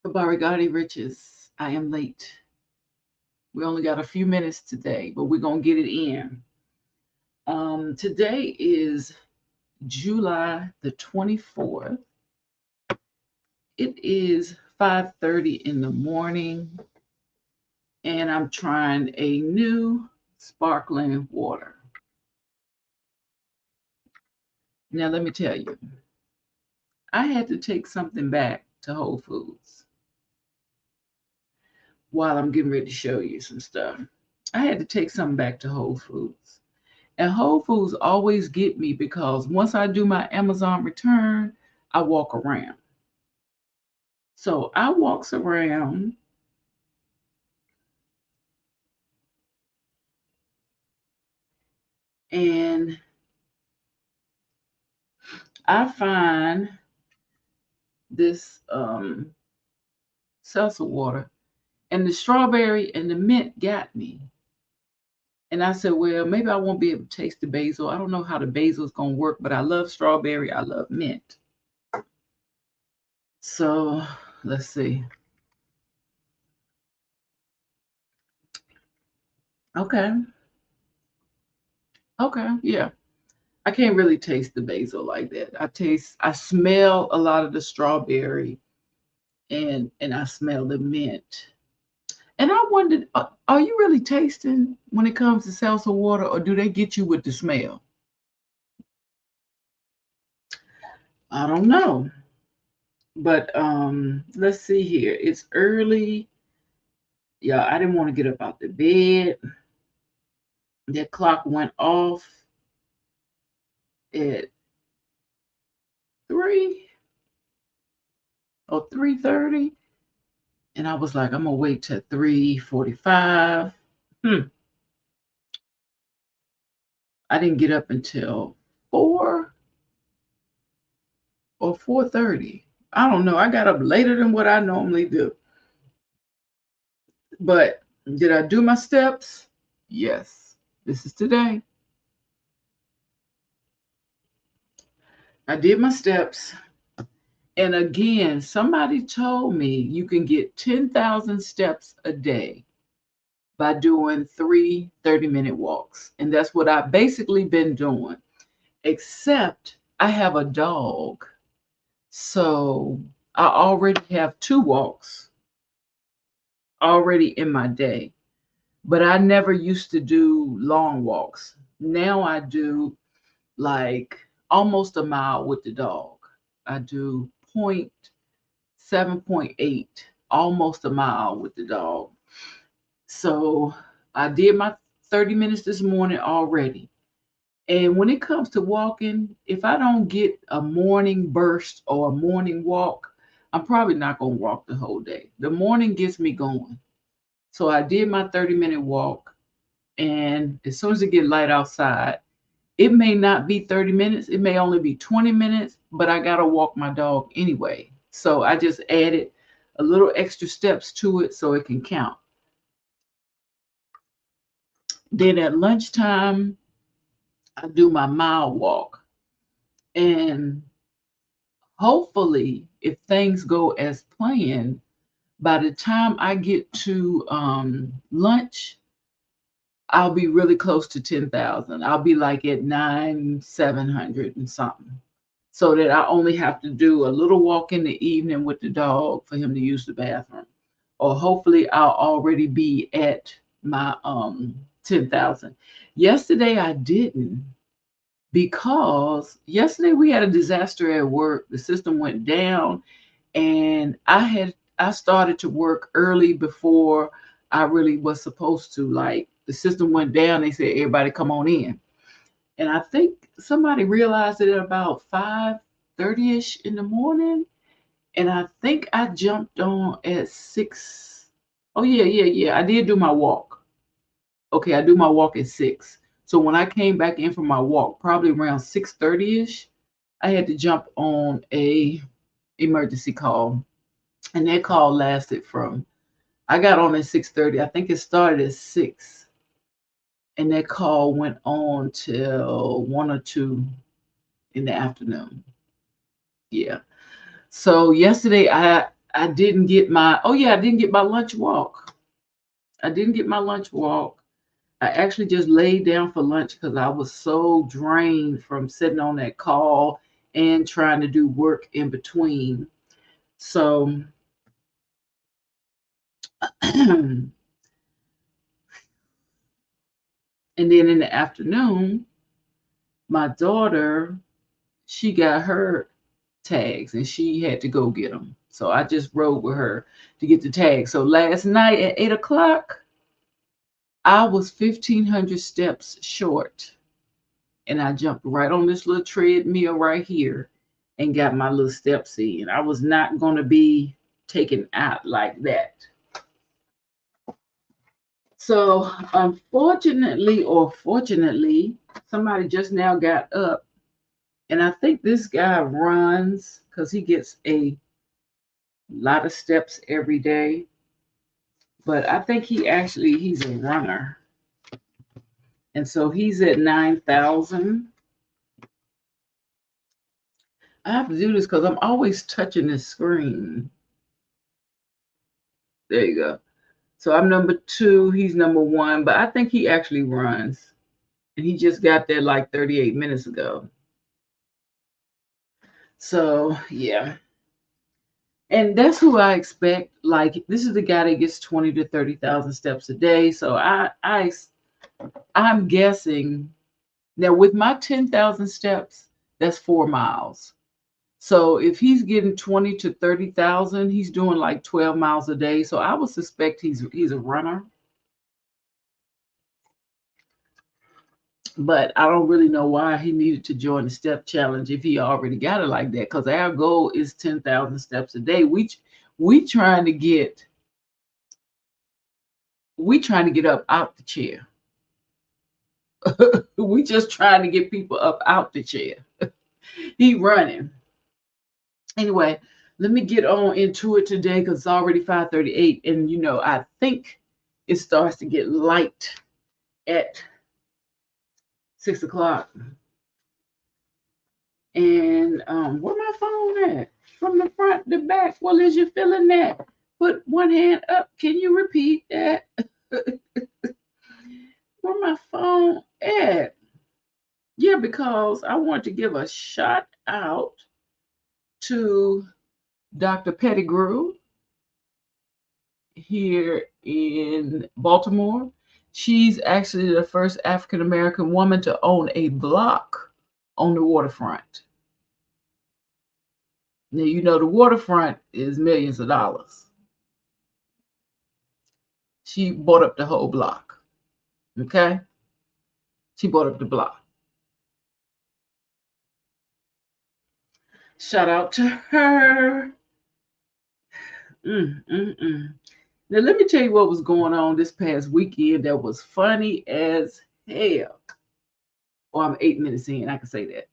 Barigati Riches, I am late. We only got a few minutes today, but we're gonna get it in. Today is July the 24th. It is 5:30 in the morning, and I'm trying a new sparkling water. Now let me tell you, I had to take something back to Whole Foods while I'm getting ready to show you some stuff. I had to take something back to Whole Foods. And Whole Foods always get me because once I do my Amazon return, I walk around. So I walks around and I find this seltzer water, and the strawberry and the mint got me. And I said, well, maybe I won't be able to taste the basil. I don't know how the basil is going to work, but I love strawberry. I love mint. So let's see. Okay. Okay. Yeah. I can't really taste the basil like that. I smell a lot of the strawberry and I smell the mint. And I wondered, are you really tasting when it comes to seltzer water, or do they get you with the smell? I don't know. But let's see here. It's early. Yeah, I didn't want to get up out the bed. That clock went off at 3 or 3:30. And I was like, I'm gonna wait till 3:45. Hmm. I didn't get up until 4 or 4:30. I don't know. I got up later than what I normally do. But did I do my steps? Yes. This is today. I did my steps. And again, somebody told me you can get 10,000 steps a day by doing 3 30-minute walks. And that's what I've basically been doing, except I have a dog. So I already have 2 walks already in my day. But I never used to do long walks. Now I do like almost a mile with the dog. I do point 7.8, almost a mile with the dog. So I did my 30 minutes this morning already. And when it comes to walking, if I don't get a morning burst or a morning walk, I'm probably not going to walk the whole day. The morning gets me going. So I did my 30-minute walk. And as soon as it get light outside, it may not be 30 minutes. It may only be 20 minutes, but I got to walk my dog anyway. So I just added a little extra steps to it so it can count. Then at lunchtime, I do my mile walk. And hopefully, if things go as planned, by the time I get to lunch, I'll be really close to 10,000. I'll be like at 700 and something. So that I only have to do a little walk in the evening with the dog for him to use the bathroom. Or hopefully I'll already be at my 10,000. Yesterday I didn't, because yesterday we had a disaster at work. The system went down, and I started to work early before I really was supposed to. Like, the system went down, they said everybody come on in. And I think somebody realized it at about 5:30ish in the morning. And I think I jumped on at 6. Oh yeah. I did do my walk. Okay, I do my walk at 6. So when I came back in from my walk, probably around 6:30ish, I had to jump on a emergency call. And that call lasted from, I got on at 6:30. I think it started at 6. And that call went on till 1 or 2 in the afternoon. Yeah. So yesterday I didn't get my, oh yeah, I didn't get my lunch walk. I didn't get my lunch walk. I actually just laid down for lunch because I was so drained from sitting on that call and trying to do work in between. So, and then in the afternoon, my daughter, she got her tags and she had to go get them. So I just rode with her to get the tags. So last night at 8 o'clock, I was 1,500 steps short. And I jumped right on this little treadmill right here and got my little steps in. I was not going to be taken out like that. So, unfortunately or fortunately, somebody just now got up, and I think this guy runs because he gets a lot of steps every day. But I think he's a runner, and so he's at 9,000. I have to do this because I'm always touching the screen. There you go. So I'm number two. He's number one, but I think he actually runs, and he just got there like 38 minutes ago. So yeah, and that's who I expect. Like this is the guy that gets 20 to 30,000 steps a day. So I'm guessing now with my 10,000 steps, that's 4 miles. So if he's getting 20 to 30,000, he's doing like 12 miles a day. So I would suspect he's a runner. But I don't really know why he needed to join the step challenge if he already got it like that. Because our goal is 10,000 steps a day. We trying to get up out the chair. We just trying to get people up out the chair. He running anyway. Let me get on into it today because it's already 5:38, and I think it starts to get light at 6 o'clock. And where my phone at? From the front to back. Well, is you feeling that? Put one hand up. Can you repeat that? Where my phone at? Yeah, because I want to give a shout out to Dr. Pettigrew here in Baltimore. She's actually the first African American woman to own a block on the waterfront. Now, the waterfront is millions of dollars. She bought up the whole block. Okay? She bought up the block. Shout out to her. Now, let me tell you what was going on this past weekend that was funny as hell. Oh, I'm 8 minutes in. I can say that.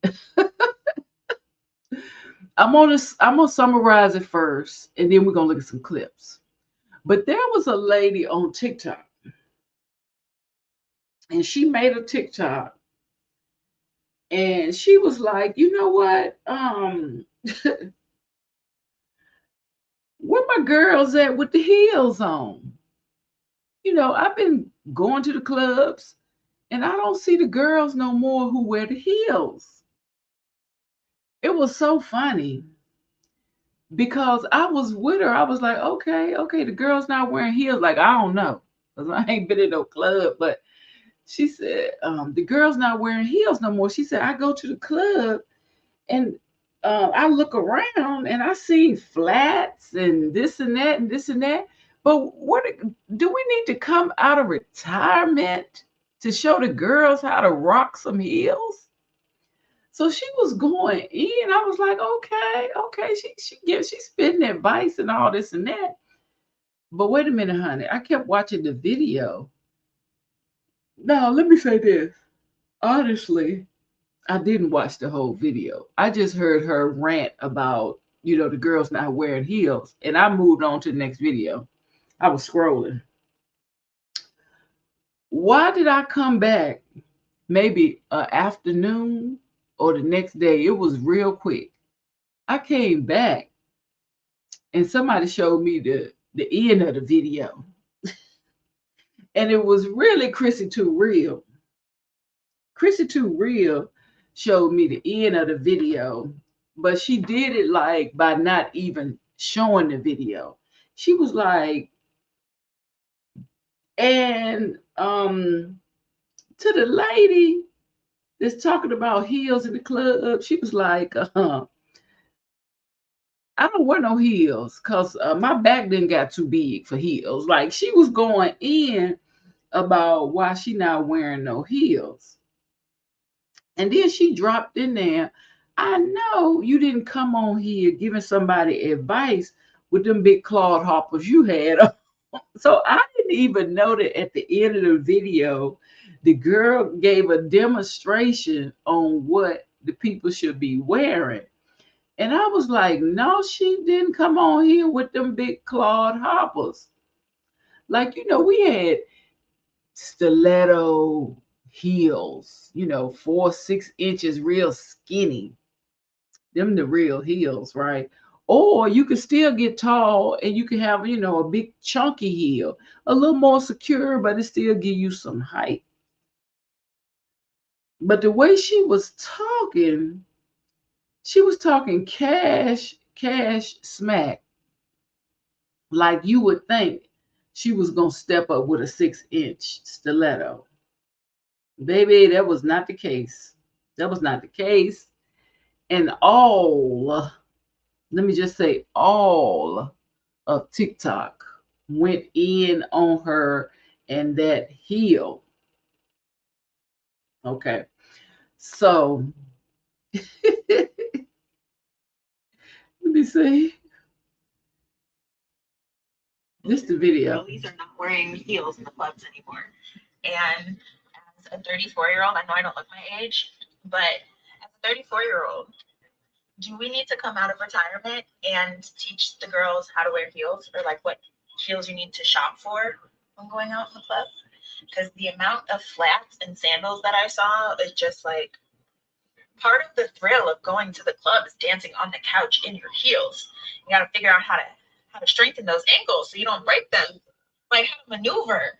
I'm gonna summarize it first, and then we're gonna look at some clips. But there was a lady on TikTok, and she made a TikTok, and she was like, you know what? Where my girls at with the heels on? I've been going to the clubs, and I don't see the girls no more who wear the heels. It was so funny because I was with her. I was like, okay, the girl's not wearing heels. Like, I don't know, because I ain't been in no club. But she said, the girl's not wearing heels no more. She said, I go to the club and I look around and I see flats and this and that and this and that. But what do we need to come out of retirement to show the girls how to rock some heels? So she was going in. I was like, okay. She's spitting advice and all this and that. But wait a minute, honey. I kept watching the video. Now, let me say this. Honestly, I didn't watch the whole video. I just heard her rant about, the girls not wearing heels. And I moved on to the next video. I was scrolling. Why did I come back maybe afternoon or the next day? It was real quick. I came back and somebody showed me the end of the video, and it was really Chrissy Too Real. Chrissy Too Real showed me the end of the video, but she did it like by not even showing the video. She was like, and to the lady that's talking about heels in the club, she was like, I don't wear no heels because my back didn't got too big for heels. Like she was going in about why she not wearing no heels. And then she dropped in there, I know you didn't come on here giving somebody advice with them big clawed hoppers you had. So I didn't even know that at the end of the video, the girl gave a demonstration on what the people should be wearing. And I was like, no, she didn't come on here with them big clawed hoppers. Like, we had stiletto heels, 4, 6 inches, real skinny. Them the real heels, right? Or you could still get tall and you can have, a big chunky heel, a little more secure, but it still give you some height. But the way she was talking cash smack, like you would think she was gonna step up with a 6-inch stiletto. Baby, that was not the case. That was not the case. And let me just say, all of TikTok went in on her and that heel. Okay. So let me see. This the video. Girlies are not wearing heels in the clubs anymore. And as a 34-year-old, I know I don't look my age, but as a 34-year-old, do we need to come out of retirement and teach the girls how to wear heels, or like what heels you need to shop for when going out in the club? Because the amount of flats and sandals that I saw is just like, part of the thrill of going to the club is dancing on the couch in your heels. You got to figure out how to strengthen those ankles so you don't break them. Like how to maneuver.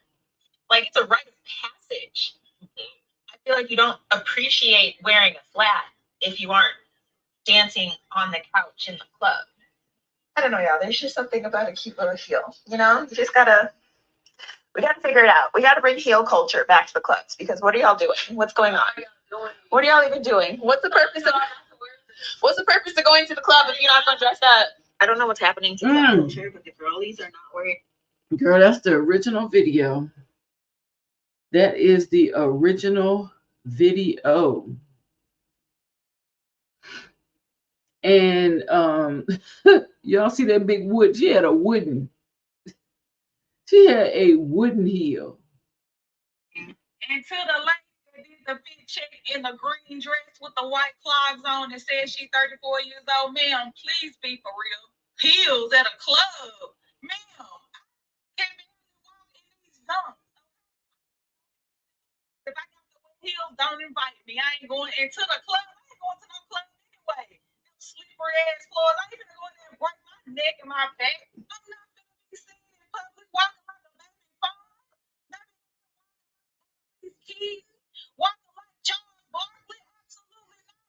Like it's a rite of passage. I feel like you don't appreciate wearing a flat if you aren't dancing on the couch in the club. I don't know, y'all. There's just something about a cute little heel. You just we gotta figure it out. We gotta bring heel culture back to the clubs, because what are y'all doing? What's going on? What are y'all even doing? What's the purpose of going to the club if you're not gonna dress up? I don't know what's happening to club culture, but the girlies are not wearing. Girl, that's the original video. That is the original video. And y'all see that big wood? She had a wooden heel. And to the lady that did the fit check in the green dress with the white clogs on and said she's 34 years old, ma'am, please be for real. Heels at a club, ma'am. I can't be walking in these dunks. If I got to wear heels, don't invite me. I ain't going into the club. I ain't going to no club anyway. Them slippery ass floors. I ain't gonna go in there and break my neck and my back. I'm not gonna be seen in public walking like a baby phone. These kids walking like Charles Barkley. Absolutely not.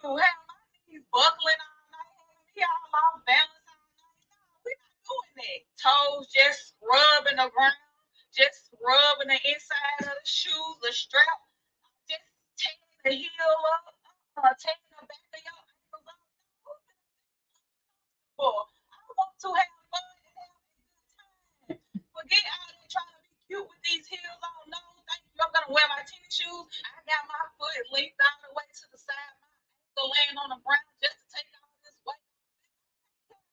You have my knees buckling all night. Me all off balance all night. No, we're not doing that. Toes just rubbing the ground. Just rubbing the inside of the shoes, the strap, just taking the heel up, taking the back of your ankles off. I want to have fun and have a good time. Forget out there trying to be cute with these heels on. No, thank you. I'm gonna wear my tennis shoes. I got my foot linked all the way to the side, my ankle laying on the ground just to take all this weight.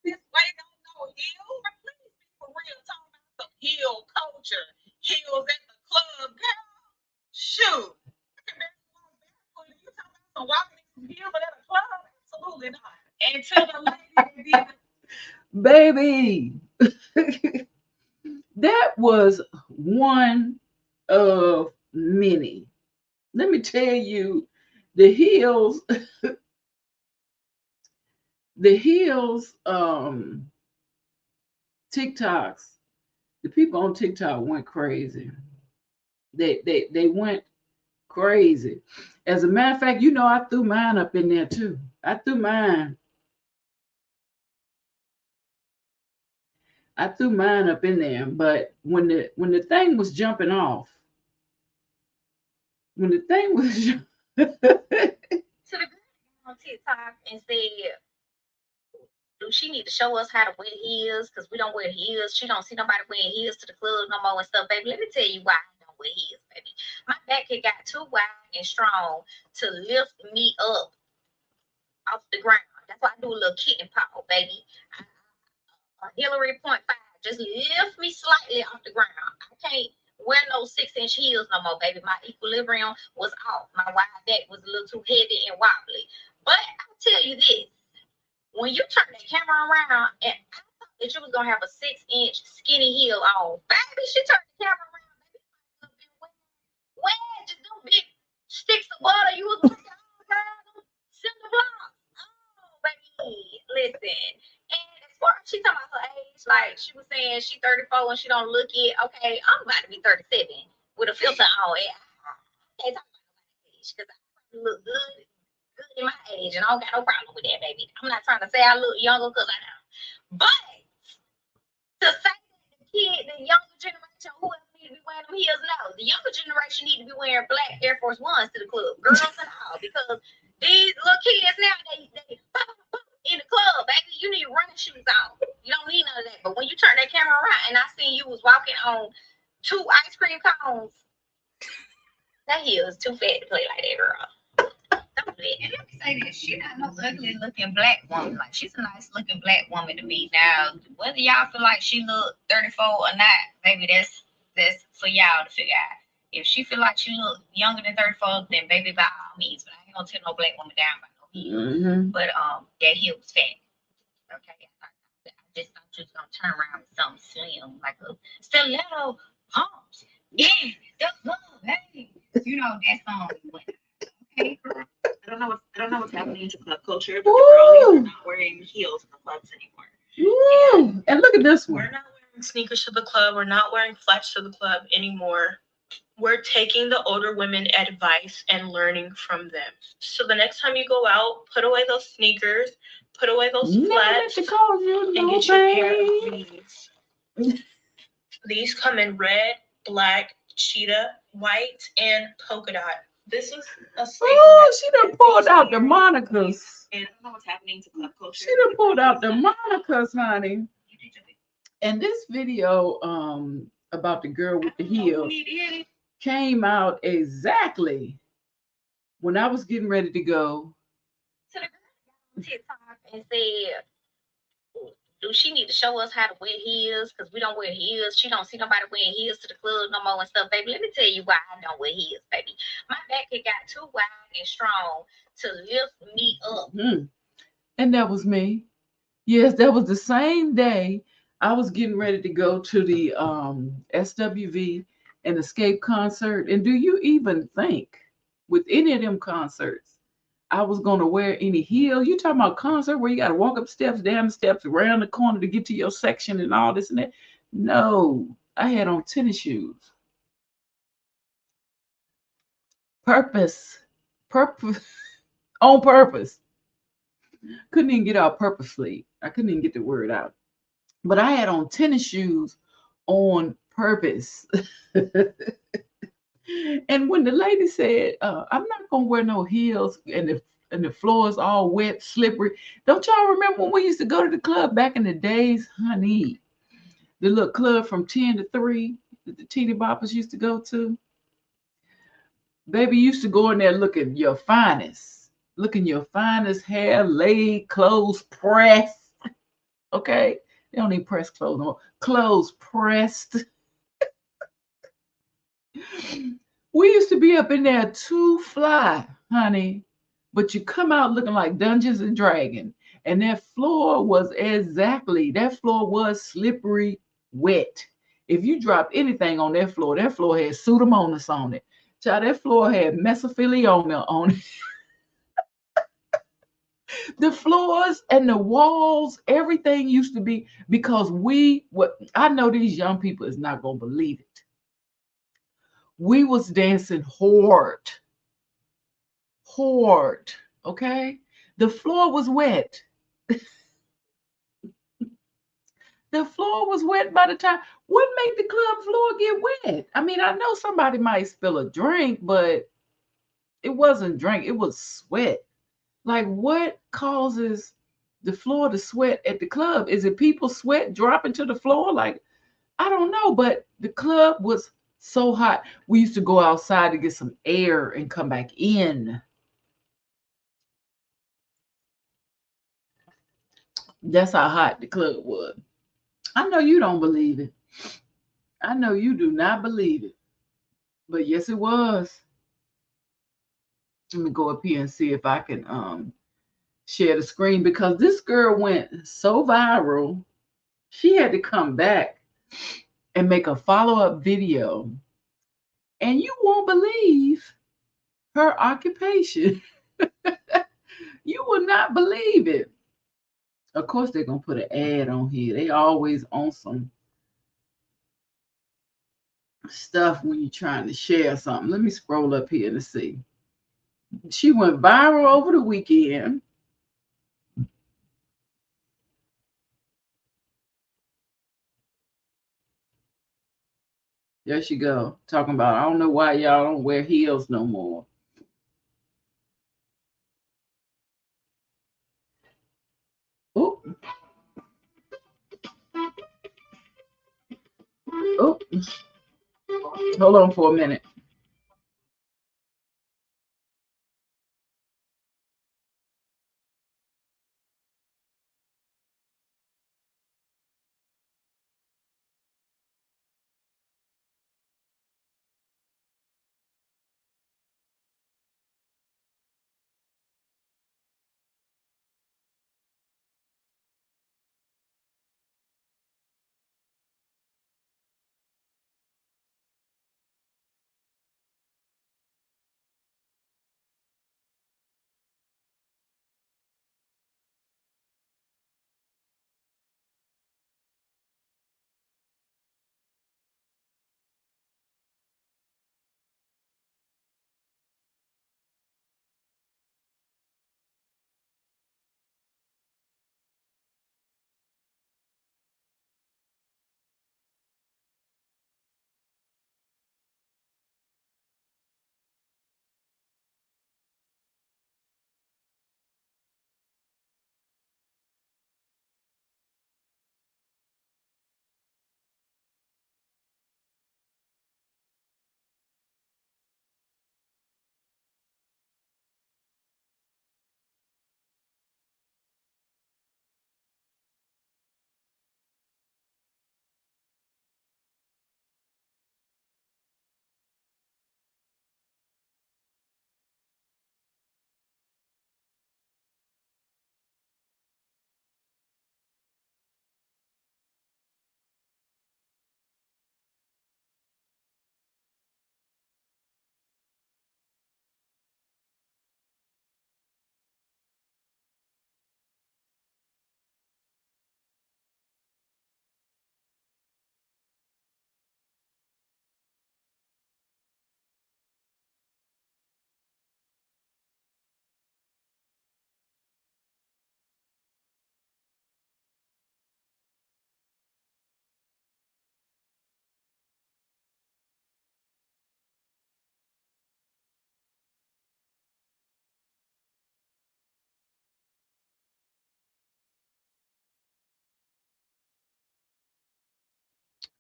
This weight on no heel. Please be for real. Talking about some heel culture. Heels at the club, girl. Shoot. I can barely walk barefoot. You talking about some walking in some heels at a club? Absolutely not. And to the lady that Baby. That was one of many. Let me tell you, the heels the heels, TikToks, the people on TikTok went crazy. They went crazy. As a matter of fact, you know, I threw mine up in there too. I threw mine up in there. But when the thing was jumping off, when the thing was So the girl on TikTok and said, do she need to show us how to wear heels? Because we don't wear heels. She don't see nobody wearing heels to the club no more and stuff, baby. Let me tell you why I don't wear heels, baby. My back had got too wide and strong to lift me up off the ground. That's why I do a little kitten paw, baby. A Hillary .5 just lift me slightly off the ground. I can't wear no 6-inch heels no more, baby. My equilibrium was off. My wide back was a little too heavy and wobbly. But I'll tell you this. When you turn that camera around, and I thought that you was gonna have a 6-inch skinny heel on, baby, she turned the camera around, baby. Wedge, them big sticks of butter you was working on, girl, cinder blocks. Oh, baby, listen. And as far as she talking about her age, like she was saying, she 34 and she don't look it. Okay, I'm about to be 37 with a filter on. I can't talk about my age because I look good in my age, and I don't got no problem with that, baby. I'm not trying to say I look younger because I don't. But to say that the younger generation, whoever need to be wearing them heels, no. The younger generation need to be wearing black Air Force Ones to the club, girls and all, because these little kids now, they in the club, baby, you need running shoes on. You don't need none of that. But when you turn that camera around and I seen you was walking on 2 ice cream cones, that heel is too fat to play like that, girl. And let me say this, she's not no ugly looking black woman. Like, she's a nice looking black woman to me. Now, whether y'all feel like she look 34 or not, baby, that's for y'all to figure out. If she feel like she look younger than 34, then baby, by all means. But I ain't gonna tell no black woman down by no means. Mm-hmm. But that heel was fat. Okay. I just thought you was gonna turn around with something slim, like a stiletto pumps. Yeah, that's love, hey. You know that song went. Okay, girl. I don't know what's happening to club culture, but the girlies are not wearing heels in the clubs anymore. And look at this one. We're not wearing sneakers to the club. We're not wearing flats to the club anymore. We're taking the older women advice and learning from them. So the next time you go out, put away those sneakers, put away those flats, and get your pair of these. These come in red, black, cheetah, white, and polka dot. This is a staple. Oh, she done pulled out the monikers. And I don't know what's happening to club culture. She done pulled out the monikers, honey. And this video about the girl with the heels came out exactly when I was getting ready to go. So the girl on TikTok and said, do she need to show us how to wear heels? Because we don't wear heels. She don't see nobody wearing heels to the club no more and stuff, baby. Let me tell you why I don't wear heels, baby. My back had got too wide and strong to lift me up. And that was me. Yes, that was the same day I was getting ready to go to the SWV and Escape concert. And do you even think with any of them concerts I was going to wear any heel? You talking about concert where you got to walk up steps, down the steps, around the corner to get to your section and all this and that? No, I had on tennis shoes. Purpose, on purpose. Couldn't even get out purposely. I couldn't even get the word out. But I had on tennis shoes on purpose. And when the lady said, I'm not gonna wear no heels and the floor is all wet, slippery. Don't y'all remember when we used to go to the club back in the days, honey? The little club from 10 to 3 that the teeny boppers used to go to. Baby used to go in there looking your finest. Looking your finest, hair laid, clothes pressed. Okay? They don't even press clothes no. Clothes pressed. We used to be up in there too fly, honey. But you come out looking like Dungeons and Dragons. And that floor was slippery, wet. If you dropped anything on that floor had Pseudomonas on it. Child, that floor had mesophilioma on it. The floors and the walls, everything used to be because I know these young people is not gonna believe it. We was dancing hard, okay? The floor was wet. The floor was wet by the time. What made the club floor get wet? I mean, I know somebody might spill a drink, but it wasn't drink, it was sweat. Like, what causes the floor to sweat at the club? Is it people sweat dropping to the floor? Like, I don't know, but the club was so hot. We used to go outside to get some air and come back in. That's how hot the club was. I know you don't believe it. I know you do not believe it. But yes, it was. Let me go up here and see if I can share the screen because this girl went so viral. She had to come back and make a follow-up video. And you won't believe her occupation. You will not believe it. Of course, they're gonna put an ad on here. They always on some stuff when you're trying to share something. Let me scroll up here to see. She went viral over the weekend. There she go, talking about I don't know why y'all don't wear heels no more. Oh, oh, hold on for a minute.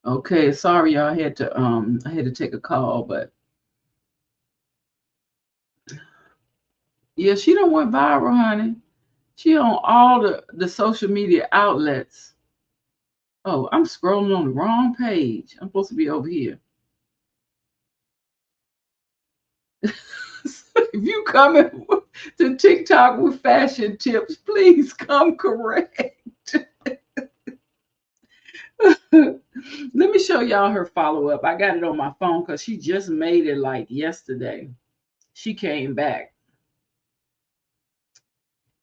Okay, sorry y'all I had to take a call, but yeah, she don't went viral, honey. She on all the social media outlets. Oh, I'm scrolling on the wrong page. I'm supposed to be over here. If you coming to TikTok with fashion tips, please come correct. Let me show y'all her follow up. I got it on my phone because she just made it like yesterday. She came back.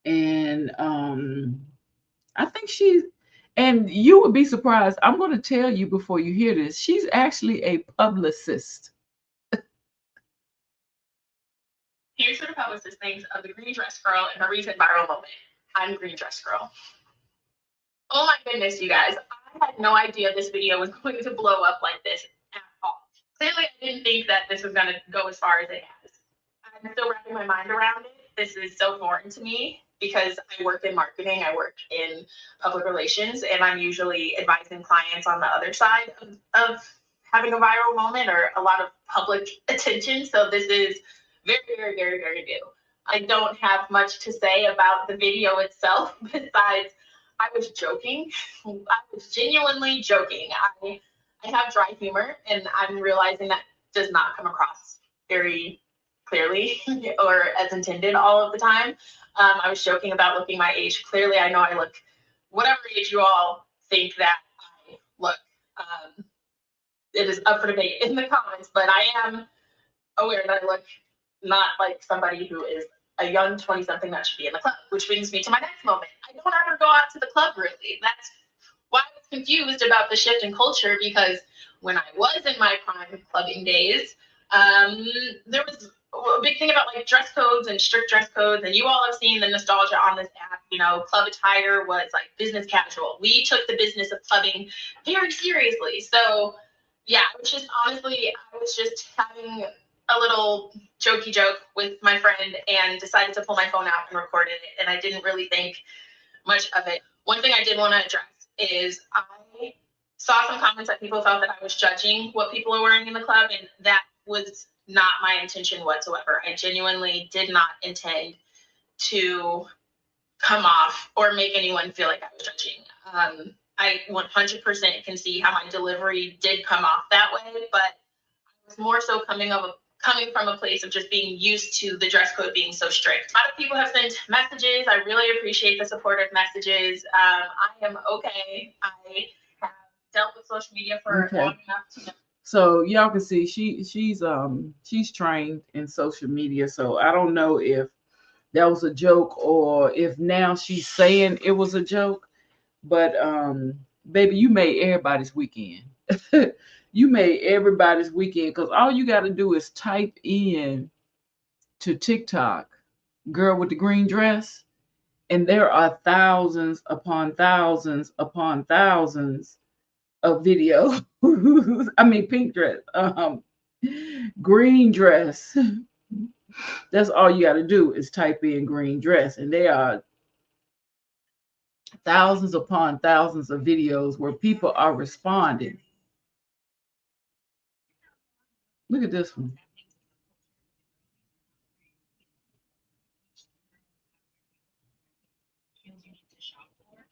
And I think she's, and you would be surprised. I'm going to tell you before you hear this. She's actually a publicist. Here's what the publicist thinks of the green dress girl and her recent viral moment. I'm green dress girl. Oh my goodness, you guys. I had no idea this video was going to blow up like this at all. Clearly, I didn't think that this was going to go as far as it has. I'm still wrapping my mind around it. This is so foreign to me because I work in marketing, I work in public relations, and I'm usually advising clients on the other side of having a viral moment or a lot of public attention. So this is very, very, very, very new. I don't have much to say about the video itself besides I was joking. I was genuinely joking. I have dry humor, and I'm realizing that does not come across very clearly or as intended all of the time. I was joking about looking my age. Clearly, I know I look whatever age you all think that I look. It is up for debate in the comments, but I am aware that I look not like somebody who is a young 20-something that should be in the club, which brings me to my next moment. I don't ever go out to the club really. That's why I was confused about the shift in culture, because when I was in my prime clubbing days, there was a big thing about like dress codes and strict dress codes, and you all have seen the nostalgia on this app. You know, club attire was like business casual. We took the business of clubbing very seriously. So yeah, it was just honestly, I was just having a little jokey joke with my friend and decided to pull my phone out and recorded it. And I didn't really think much of it. One thing I did want to address is I saw some comments that people felt that I was judging what people are wearing in the club, and that was not my intention whatsoever. I genuinely did not intend to come off or make anyone feel like I was judging. I 100% can see how my delivery did come off that way, but I was more so coming from a place of just being used to the dress code being so strict. A lot of people have sent messages. I really appreciate the supportive messages. I am okay. I have dealt with social media for long enough to know. So y'all can see she's trained in social media. So I don't know if that was a joke or if now she's saying it was a joke. But baby, you made everybody's weekend. You made everybody's weekend, because all you got to do is type in to TikTok, girl with the green dress, and there are thousands upon thousands upon thousands of videos. I mean, pink dress, green dress. That's all you got to do is type in green dress, and there are thousands upon thousands of videos where people are responding. Look at this one.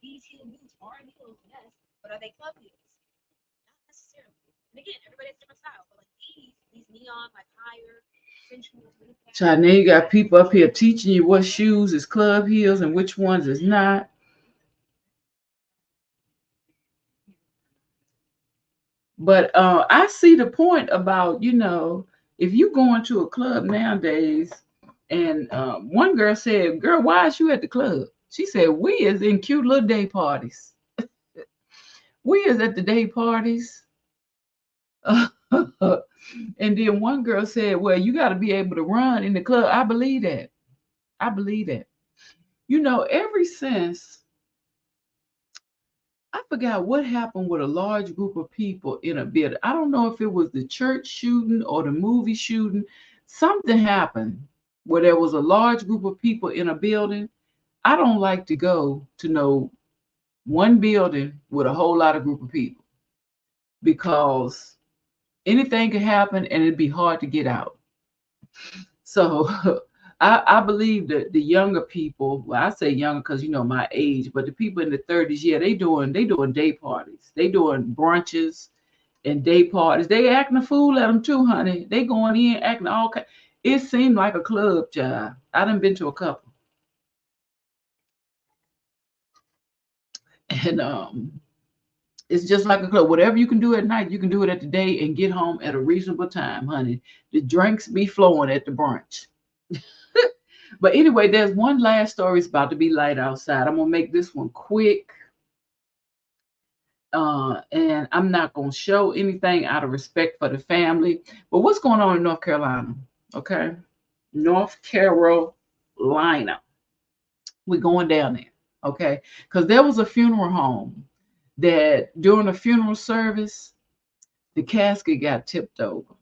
These heel boots are heels, yes, but are they club heels? Not necessarily. And again, everybody has different styles, but like these neon, like higher, sensual. Child, now you got people up here teaching you what shoes is club heels and which ones is not. But I see the point about, if you go into a club nowadays, and one girl said, girl, why is you at the club? She said, we is in cute little day parties. We is at the day parties. And then one girl said, well, you got to be able to run in the club. I believe that. I believe that. Ever since, I forgot what happened with a large group of people in a building. I don't know if it was the church shooting or the movie shooting. Something happened where there was a large group of people in a building. I don't like to go to no one building with a whole lot of group of people, because anything could happen and it'd be hard to get out. So I believe that the younger people, well, I say younger because my age, but the people in the 30s, yeah, they doing day parties. They doing brunches and day parties. They acting a fool at them too, honey. They going in acting all kind. It seemed like a club, child. I done been to a couple. And it's just like a club. Whatever you can do at night, you can do it at the day and get home at a reasonable time, honey. The drinks be flowing at the brunch. But anyway, there's one last story. It's about to be light outside. I'm gonna make this one quick. And I'm not gonna show anything out of respect for the family. But what's going on in North Carolina? Okay. North Carolina. We're going down there. Okay. Because there was a funeral home that during the funeral service, the casket got tipped over.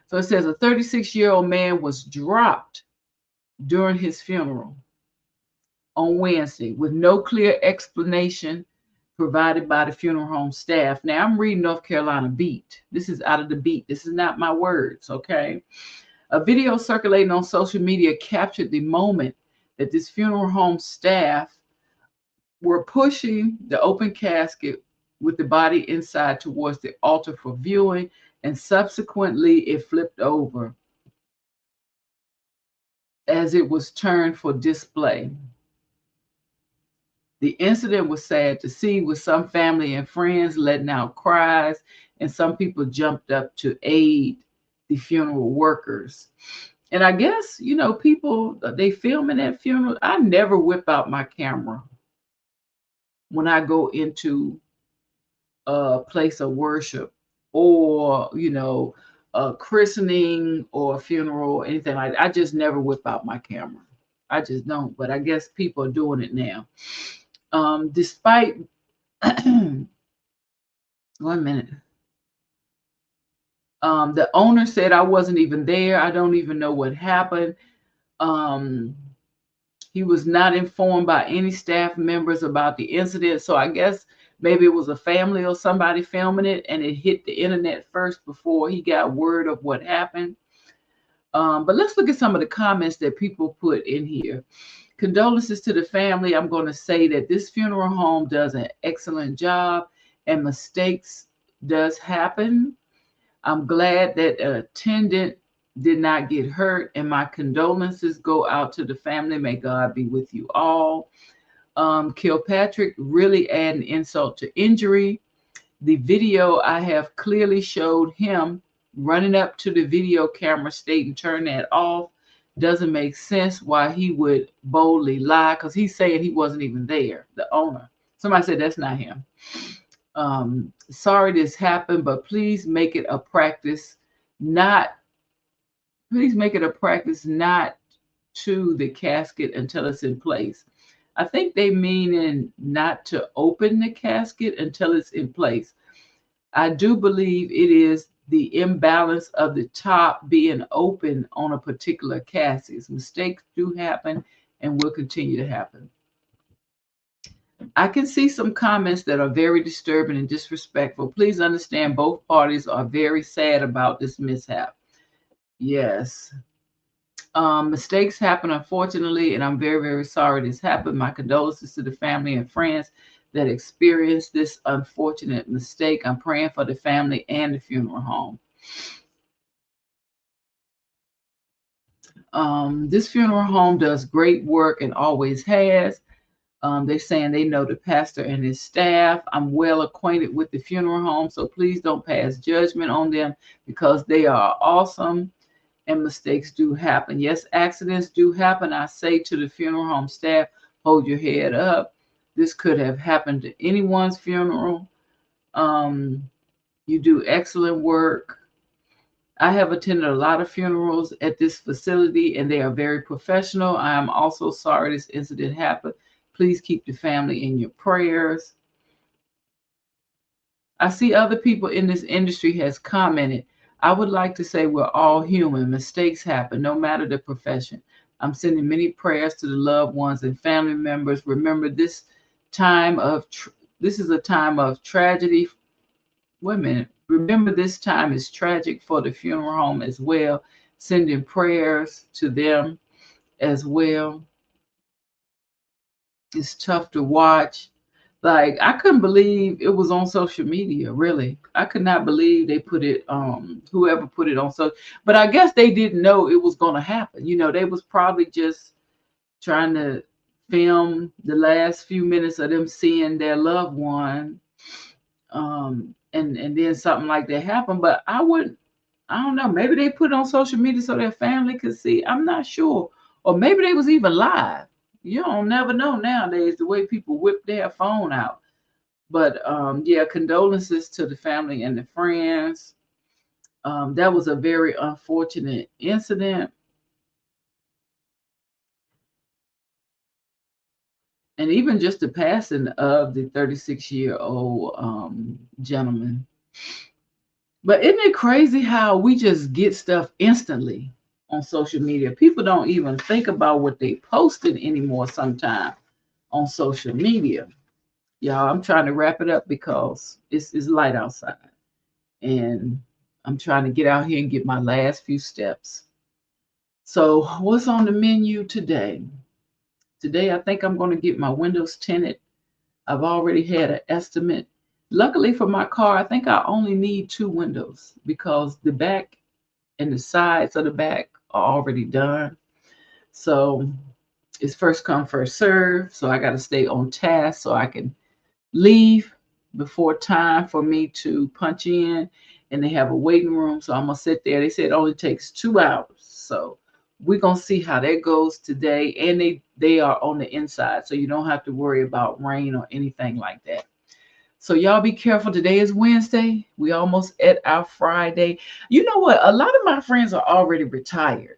So it says a 36-year-old man was dropped during his funeral on Wednesday with no clear explanation provided by the funeral home staff. Now I'm reading North Carolina Beat. This is out of the Beat. This is not my words, okay? A video circulating on social media captured the moment that this funeral home staff were pushing the open casket with the body inside towards the altar for viewing, and subsequently it flipped over as it was turned for display. The incident was sad to see, with some family and friends letting out cries, and some people jumped up to aid the funeral workers. And I guess, people, they filming at funeral. I never whip out my camera when I go into a place of worship or, a christening or a funeral or anything like that. I just never whip out my camera. I just don't. But I guess people are doing it now. Despite, 1 minute. The owner said, I wasn't even there. I don't even know what happened. He was not informed by any staff members about the incident. So I guess maybe it was a family or somebody filming it and it hit the internet first before he got word of what happened. But let's look at some of the comments that people put in here. Condolences to the family. I'm going to say that this funeral home does an excellent job and mistakes does happen. I'm glad that an attendant did not get hurt, and my condolences go out to the family. May God be with you all. Kilpatrick really adding insult to injury. The video I have clearly showed him running up to the video camera stating turn that off. Doesn't make sense why he would boldly lie, because he's saying he wasn't even there, the owner. Somebody said that's not him. Sorry this happened, but please make it a practice not to the casket until it's in place. I think they mean not to open the casket until it's in place. I do believe it is the imbalance of the top being open on a particular casket. Mistakes do happen and will continue to happen. I can see some comments that are very disturbing and disrespectful. Please understand both parties are very sad about this mishap. Yes. Mistakes happen, unfortunately, and I'm very, very sorry this happened. My condolences to the family and friends that experienced this unfortunate mistake. I'm praying for the family and the funeral home. This funeral home does great work and always has. They're saying they know the pastor and his staff. I'm well acquainted with the funeral home, so please don't pass judgment on them because they are awesome and mistakes do happen. Yes, accidents do happen. I say to the funeral home staff, hold your head up. This could have happened to anyone's funeral. You do excellent work. I have attended a lot of funerals at this facility, and they are very professional. I am also sorry this incident happened. Please keep the family in your prayers. I see other people in this industry has commented. I would like to say we're all human. Mistakes happen, no matter the profession. I'm sending many prayers to the loved ones and family members. Remember, this is a time of tragedy. Wait a minute. Remember, this time is tragic for the funeral home as well. Sending prayers to them as well. It's tough to watch. Like, I couldn't believe it was on social media, really. I could not believe they put it, whoever put it on. But I guess they didn't know it was going to happen. They was probably just trying to film the last few minutes of them seeing their loved one. And then something like that happened. But I don't know. Maybe they put it on social media so their family could see. I'm not sure or maybe they was even live. You don't never know nowadays the way people whip their phone out. But yeah, condolences to the family and the friends. That was a very unfortunate incident. And even just the passing of the 36-year-old gentleman. But isn't it crazy how we just get stuff instantly on social media? People don't even think about what they posted anymore sometimes on social media. Y'all, I'm trying to wrap it up because it's light outside. And I'm trying to get out here and get my last few steps. So, what's on the menu today? Today, I think I'm going to get my windows tinted. I've already had an estimate. Luckily for my car, I think I only need two windows because the back and the sides of the back are already done. So it's first come, first serve. So I got to stay on task so I can leave before time for me to punch in. And they have a waiting room. So I'm going to sit there. They said it only takes 2 hours. So we're going to see how that goes today. And they are on the inside. So you don't have to worry about rain or anything like that. So y'all be careful. Today is Wednesday. We almost at our Friday. You know what? A lot of my friends are already retired.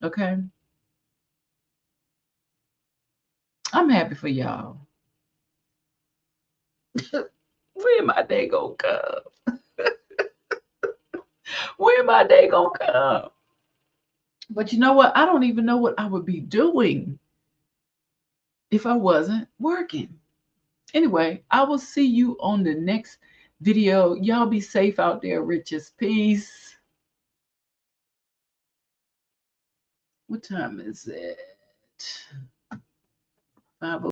Okay. I'm happy for y'all. When my day gonna come? When my day gonna come? But you know what? I don't even know what I would be doing if I wasn't working. Anyway, I will see you on the next video. Y'all be safe out there, riches. Peace. What time is it? 5